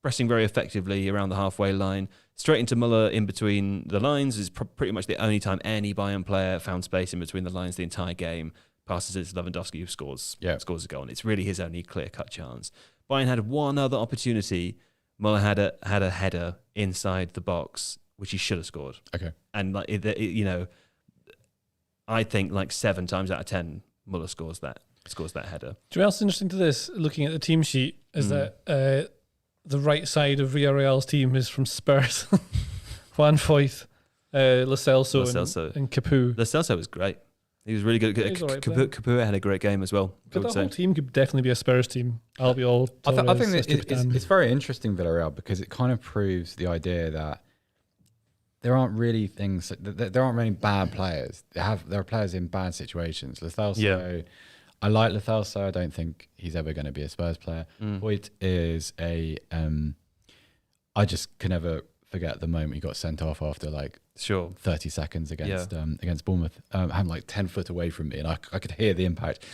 very effectively around the halfway line, straight into Muller in between the lines. Is pretty much the only time any Bayern player found space in between the lines the entire game. Passes it to Lewandowski, who scores a goal, and it's really his only clear-cut chance. Bayern had one other opportunity. Muller had a header inside the box, which he should have scored. Okay. And I think like 7 times out of 10, Muller scores that header. Do you know what's interesting to this? Looking at the team sheet, is that the right side of Villarreal's team is from Spurs. Juan Foyth, Lo Celso, and Capu. Lo Celso was great. He was really good. Capu had a great game as well. But the whole team could definitely be a Spurs team. I think it's very interesting, Villarreal, because it kind of proves the idea that there aren't really things. There aren't many bad players. There are players in bad situations. Lo Celso, I like Lo Celso. I don't think he's ever going to be a Spurs player. Voigt is I just can never forget the moment he got sent off after 30 seconds against Bournemouth. I'm like 10 foot away from me, and I could hear the impact.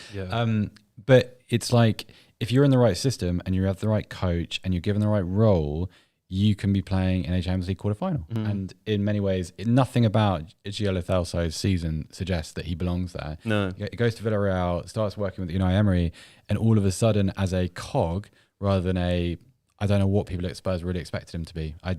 But it's like, if you're in the right system and you have the right coach and you're given the right role, you can be playing in a Champions League quarterfinal. And in many ways, nothing about Gio Lo Celso's season suggests that he belongs there. No, he goes to Villarreal, starts working with Unai Emery, and all of a sudden, as a cog rather than I don't know what people at Spurs really expected him to be. I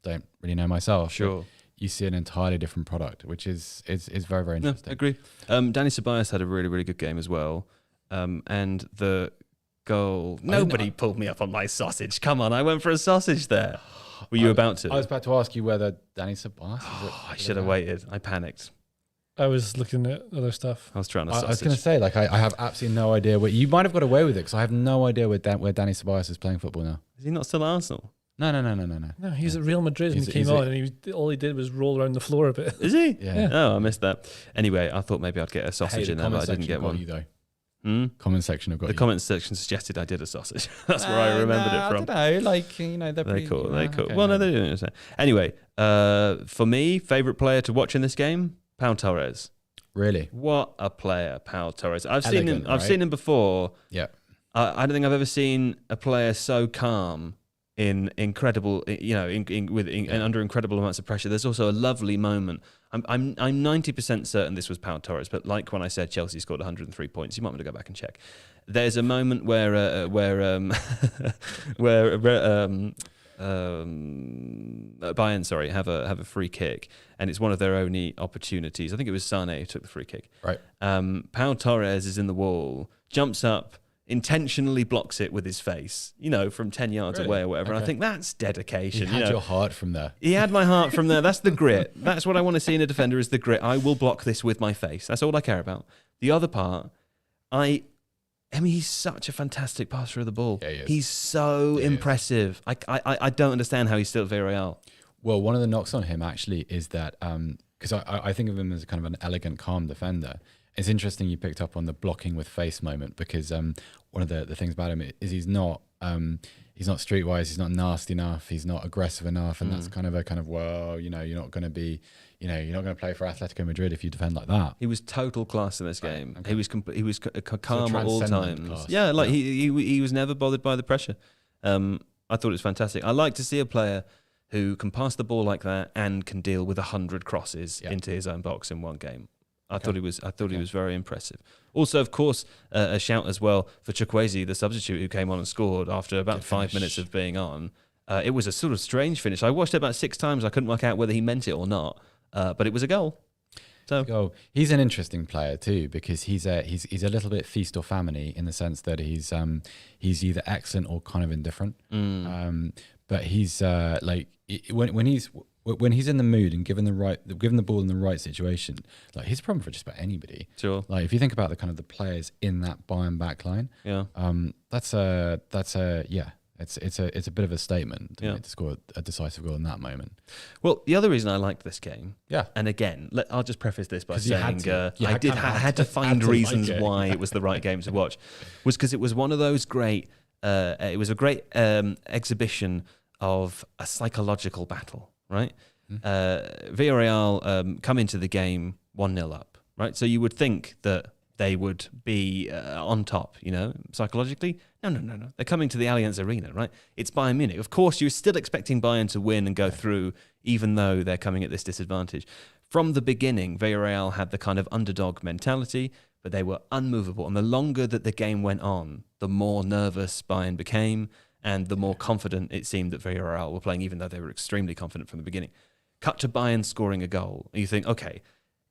don't really know myself. Sure. You see an entirely different product, which is very, very interesting. No, I agree. Dani Ceballos had a really, really good game as well. And the goal... Nobody pulled me up on my sausage. Come on, I went for a sausage there. Were you about to? I was about to ask you whether Dani Ceballos... I should have waited. I panicked. I was looking at other stuff. I was trying to sausage. I was going to say, I have absolutely no idea. You might have got away with it, because I have no idea where Dani Ceballos is playing football now. Is he not still at Arsenal? No. No, he's at Real Madrid and he came on, and all he did was roll around the floor a bit. Is he? Yeah. Oh, I missed that. Anyway, I thought maybe I'd get a sausage in there, but I didn't get one. Comment section have got the comments section suggested I did a sausage. That's where I remembered it from. I don't know, they're cool. They're cool. Okay, well, no, they didn't understand. Anyway, for me, favourite player to watch in this game, Pau Torres. Really? What a player, Pau Torres. I've seen him before. Yeah. I don't think I've ever seen a player so calm in incredible, and under incredible amounts of pressure. There's also a lovely moment. I'm 90% certain this was Pau Torres, but like when I said Chelsea scored 103 points, you might want to go back and check. There's a moment where Bayern, have a free kick, and it's one of their only opportunities. I think it was Sane who took the free kick. Right. Pau Torres is in the wall, jumps up, intentionally blocks it with his face, from 10 yards away or whatever. Okay. And I think that's dedication. He had your heart from there. He had my heart from there. That's the grit. That's what I want to see in a defender, is the grit. I will block this with my face. That's all I care about. The other part, I mean, he's such a fantastic passer of the ball. Yeah, he is. He's so impressive. I don't understand how he's still at Villarreal. Well, one of the knocks on him actually is that because I think of him as kind of an elegant, calm defender. It's interesting you picked up on the blocking with face moment, because one of the things about him is he's not streetwise, he's not nasty enough, he's not aggressive enough, and that's kind of well, you're not going to be, you're not going to play for Atletico Madrid if you defend like that. He was total class in this game. Okay. He was calm at all times. Class. Yeah, like he was never bothered by the pressure. I thought it was fantastic. I like to see a player who can pass the ball like that and can deal with 100 crosses into his own box in one game. I thought he was very impressive. Also, of course, a shout as well for Chukwueze, the substitute who came on and scored after about 5 minutes of being on. It was a sort of strange finish. I watched it about 6 times. I couldn't work out whether he meant it or not, but it was a goal. So he's an interesting player too, because he's a little bit feast or famine in the sense that he's either excellent or kind of indifferent. But he's when he's in the mood and given the ball in the right situation, like he's a problem for just about anybody. Sure. Like if you think about the kind of the players in that Bayern backline, it's a bit of a statement to score a decisive goal in that moment. Well, the other reason I liked this game, yeah, and again, I'll just preface this by saying I had to find find reasons why it was the right game to watch, was because it was one of those great. It was a great exhibition of a psychological battle. Right, Villarreal come into the game 1-0 up. Right, so you would think that they would be on top, psychologically. No. They're coming to the Allianz Arena, right? It's Bayern Munich. Of course, you're still expecting Bayern to win and go through, even though they're coming at this disadvantage. From the beginning, Villarreal had the kind of underdog mentality, but they were unmovable. And the longer that the game went on, the more nervous Bayern became, and the more confident it seemed that Villarreal were playing, even though they were extremely confident from the beginning. Cut to Bayern scoring a goal, and you think, okay,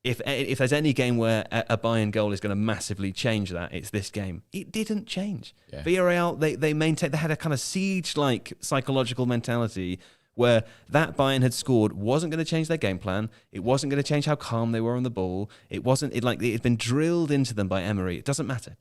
if there's any game where a Bayern goal is going to massively change that, it's this game. It didn't change. Yeah. Villarreal, they maintained, they had a kind of siege-like psychological mentality where that Bayern had scored wasn't going to change their game plan. It wasn't going to change how calm they were on the ball. It had been drilled into them by Emery. It doesn't matter.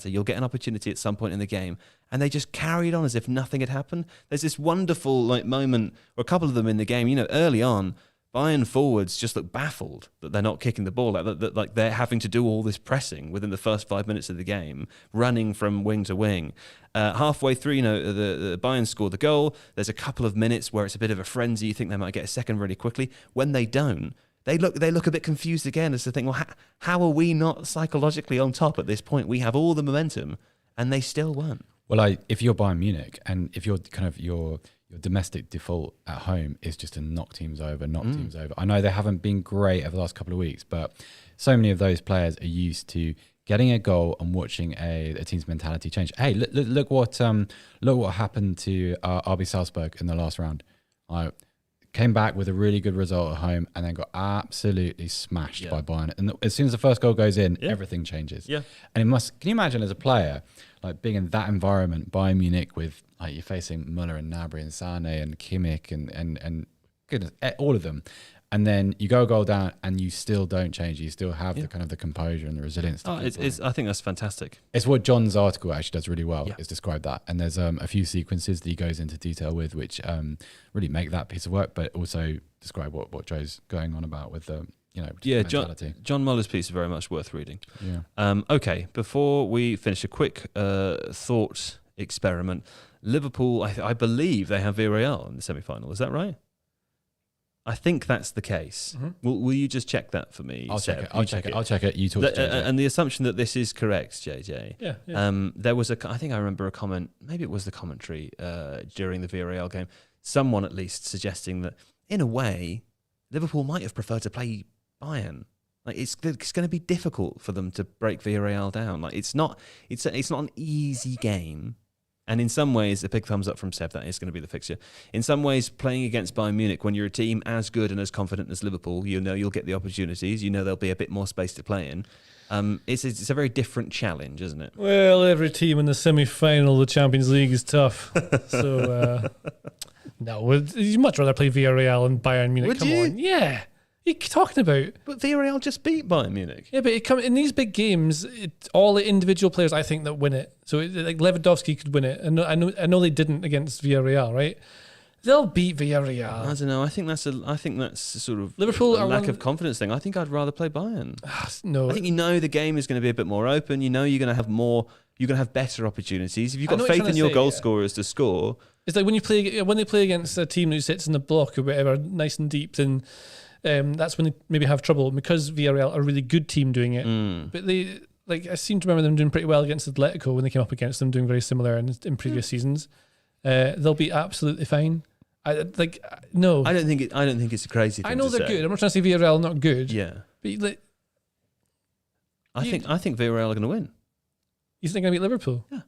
You'll get an opportunity at some point in the game. And they just carried on as if nothing had happened. There's this wonderful moment, or a couple of them in the game, early on, Bayern forwards just look baffled that they're not kicking the ball, like they're having to do all this pressing within the first 5 minutes of the game, running from wing to wing. Halfway through, the Bayern scored the goal. There's a couple of minutes where it's a bit of a frenzy. You think they might get a second really quickly. When they don't, they look a bit confused again as to think, well, how are we not psychologically on top at this point? We have all the momentum, and they still weren't. Well, if you're Bayern Munich, and if you're kind of your domestic default at home is just to knock teams over. I know they haven't been great over the last couple of weeks, but so many of those players are used to getting a goal and watching a team's mentality change. Hey, look what happened to RB Salzburg in the last round. Came back with a really good result at home and then got absolutely smashed by Bayern. And as soon as the first goal goes in, everything changes. Yeah. And can you imagine as a player, like being in that environment, Bayern Munich, with like you're facing Muller and Gnabry and Sane and Kimmich and goodness, all of them. And then you go a goal down and you still don't change. You still have the kind of the composure and the resilience. I think that's fantastic. It's what John's article actually does really well, is describe that. And there's a few sequences that he goes into detail with, which really make that piece of work, but also describe what Joe's going on about with the, mentality. John Muller's piece is very much worth reading. Yeah. Okay, before we finish, a quick thought experiment. Liverpool, I believe they have Villarreal in the semi-final. Is that right? I think that's the case. Mm-hmm. Will you just check that for me? I'll check it. I'll check it. You talk to JJ. And the assumption that this is correct, JJ. Yeah. There was I think I remember a comment, maybe it was the commentary during the Villarreal game, someone at least suggesting that in a way, Liverpool might have preferred to play Bayern. Like it's going to be difficult for them to break Villarreal down. Like it's not an easy game. And in some ways, a big thumbs up from Seb, that is going to be the fixture. In some ways, playing against Bayern Munich, when you're a team as good and as confident as Liverpool, you'll get the opportunities. There'll be a bit more space to play in. It's a very different challenge, isn't it? Well, every team in the semi-final of the Champions League is tough. So, no, you'd much rather play Villarreal and Bayern Munich. Would Come you? on. Yeah. What are you talking about? But Villarreal just beat Bayern Munich. Yeah, but in these big games, all the individual players, I think, that win it. So like Lewandowski could win it. I know they didn't against Villarreal, right? They'll beat Villarreal. I don't know. I think that's a sort of Liverpool a lack of confidence thing. I think I'd rather play Bayern. No, I think the game is going to be a bit more open. You're going to have more. You're going to have better opportunities if you've got faith in your goal scorers to score. It's like when they play against a team who sits in the block or whatever, nice and deep, then that's when they maybe have trouble because Villarreal are a really good team doing it. But I seem to remember them doing pretty well against Atletico when they came up against them, doing very similar in previous seasons. They'll be absolutely fine. No. I don't think it's a crazy thing. I know they're good. I'm not trying to say Villarreal not good. Yeah. But I think Villarreal are going to win. You think they're going to beat Liverpool? Yeah.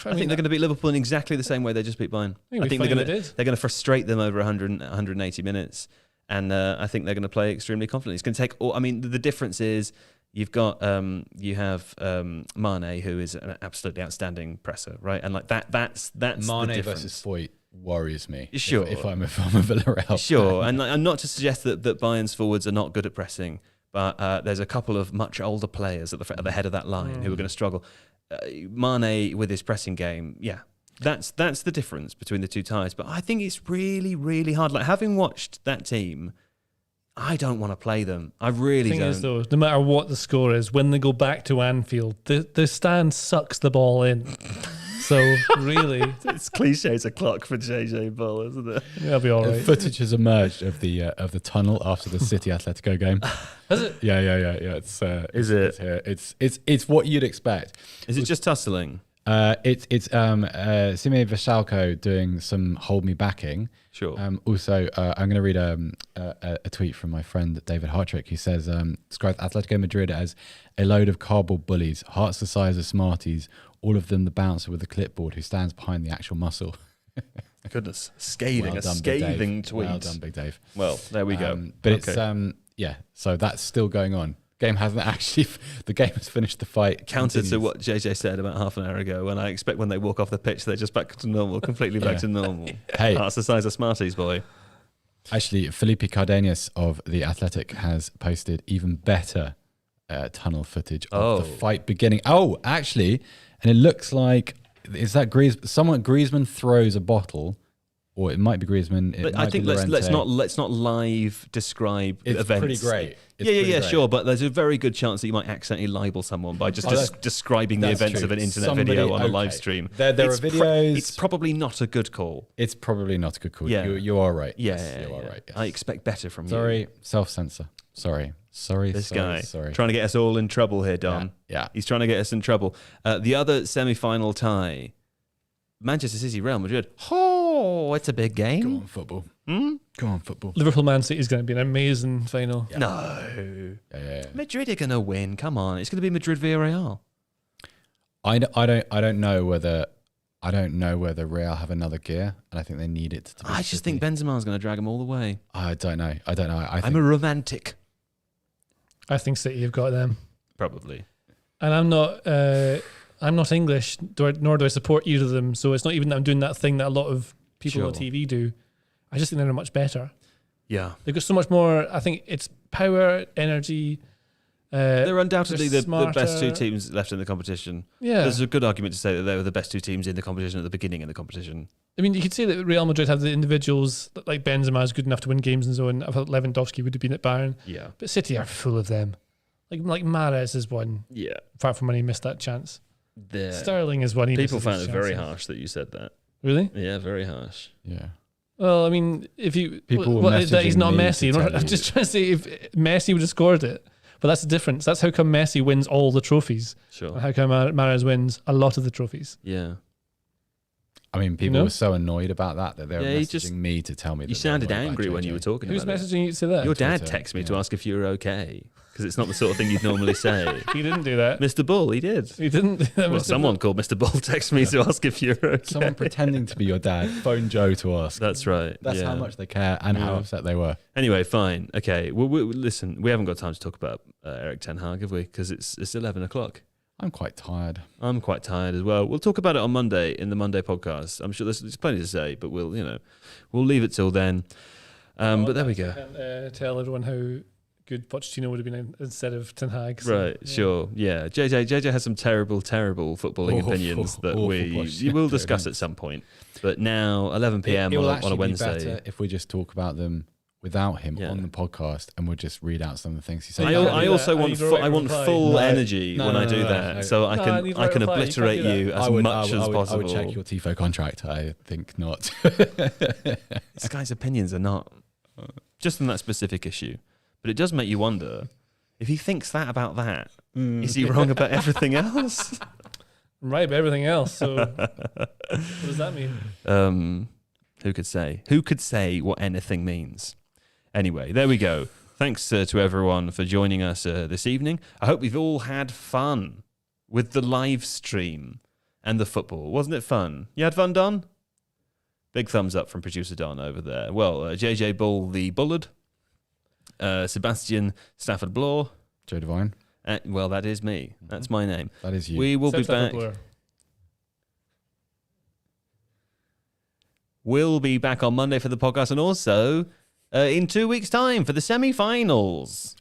I think they're going to beat Liverpool in exactly the same way they just beat Bayern. I think they're going to frustrate them over 180 minutes, and I think they're going to play extremely confidently. It's going to take. The difference is you have Mane, who is an absolutely outstanding presser, right? And like that's Mane the versus Foyt worries me. Sure, if I'm a Villarreal. Sure, and not to suggest that Bayern's forwards are not good at pressing, but there's a couple of much older players at the head of that line who are going to struggle. Mane with his pressing game, that's the difference between the two ties. But I think it's really, really hard. Like having watched that team, I don't want to play them. I really don't. The thing is, though, no matter what the score is, when they go back to Anfield, the stand sucks the ball in. So really, it's cliche as a clock for JJ Bull, isn't it? That'll be all right. Footage has emerged of the tunnel after the City Atletico game. Has it? Yeah. It's what you'd expect. Is it just tussling? It's Sime Vasalko doing some hold me backing. Sure. Also, I'm going to read a tweet from my friend David Hartrick. He says, describes Atletico Madrid as a load of cardboard bullies, hearts the size of Smarties, all of them the bouncer with the clipboard who stands behind the actual muscle. Goodness, scathing tweet. Well done, Big Dave. Well, there we go. But okay. So that's still going on. Game hasn't actually. The game has finished. The fight counter to what JJ said about half an hour ago. And I expect when they walk off the pitch, they're just back to normal, completely back to normal. Hey, that's the size of Smarties, boy. Actually, Felipe Cardenas of the Athletic has posted even better tunnel footage of the fight beginning. Oh, actually, and it looks like Griezmann throws a bottle. Or it might be Griezmann. I think let's not live describe events. It's pretty great. Great. Sure, but there's a very good chance that you might accidentally libel someone by just describing the events of an internet video on a live stream. There are videos. It's probably not a good call. It's probably not a good call. Yeah. You are right. Yeah, yes, you are right. Yes. I expect better from you. Sorry, self-censor. Sorry. This guy trying to get us all in trouble here, Don. Yeah. He's trying to get us in trouble. The other semi-final tie, Manchester City, Real Madrid. Oh, it's a big game. Go on, football. Go on, football. Liverpool Man City is going to be an amazing final. Yeah. No. Yeah. Madrid are going to win. Come on. It's going to be Madrid Villarreal. I don't know whether Real have another gear, and I think they need it to be I just think Benzema's going to drag them all the way. I don't know. I'm a romantic. I think City have got them. Probably. And I'm not English, nor do I support either of them. So it's not even that I'm doing that thing that a lot of people on TV do. I just think they're much better. Yeah. They've got so much more. I think it's power, energy. They're undoubtedly the best two teams left in the competition. Yeah. There's a good argument to say that they were the best two teams in the competition at the beginning of the competition. I mean, you could say that Real Madrid have the individuals, like Benzema is good enough to win games and so on. I thought Lewandowski would have been at Bayern. Yeah. But City are full of them. Like Mahrez is one. Yeah. Apart from when he missed that chance. Sterling is one. People found it very harsh that you said that. Really? Yeah, very harsh. Yeah. Well, I mean, if you that he's not Messi. I'm just trying to say if Messi would have scored it, but that's the difference. That's how come Messi wins all the trophies. Sure. And how come Mahrez wins a lot of the trophies. Yeah. I mean, people were so annoyed about that they were messaging me to tell me. You sounded angry when you were talking about it. Who's messaging you to say that? Your dad texted me to ask if you were okay. Because it's not the sort of thing you'd normally say. He didn't do that. Mr. Bull, he did. He didn't. Well, someone called Mr. Bull texted me to ask if you're okay. Someone pretending to be your dad phoned Joe to ask. That's right. That's how much they care and how upset they were. Anyway, fine. Okay. Well, listen, we haven't got time to talk about Eric Ten Hag, have we? Because it's 11 o'clock. I'm quite tired. I'm quite tired as well. We'll talk about it on Monday in the Monday podcast. I'm sure there's plenty to say, but we'll leave it till then. But there we go. I can tell everyone how good Pochettino would have been instead of Ten Hag. So, right, sure. Yeah. JJ has some terrible footballing opinions that we will discuss at some point. But now, 11 p.m. on a Wednesday. Be better if we just talk about them without him on the podcast, and we'll just read out some of the things he said. I also want full energy when I do that, so I can obliterate you as much as possible. I would check your Tifo contract. I think not. This guy's opinions are not just on that specific issue, but it does make you wonder if he thinks that about that. Is he wrong about everything else? Right, about everything else. So, what does that mean? Who could say? Who could say what anything means? Anyway, there we go. Thanks to everyone for joining us this evening. I hope we've all had fun with the live stream and the football. Wasn't it fun? You had fun, Don? Big thumbs up from producer Don over there. Well, JJ Bull the Bullard, Sebastian Stafford Bloor, Joe Devine. Well, that is me. That's my name. That is you. We will be back. We'll be back on Monday for the podcast, and also in 2 weeks' time for the semi-finals.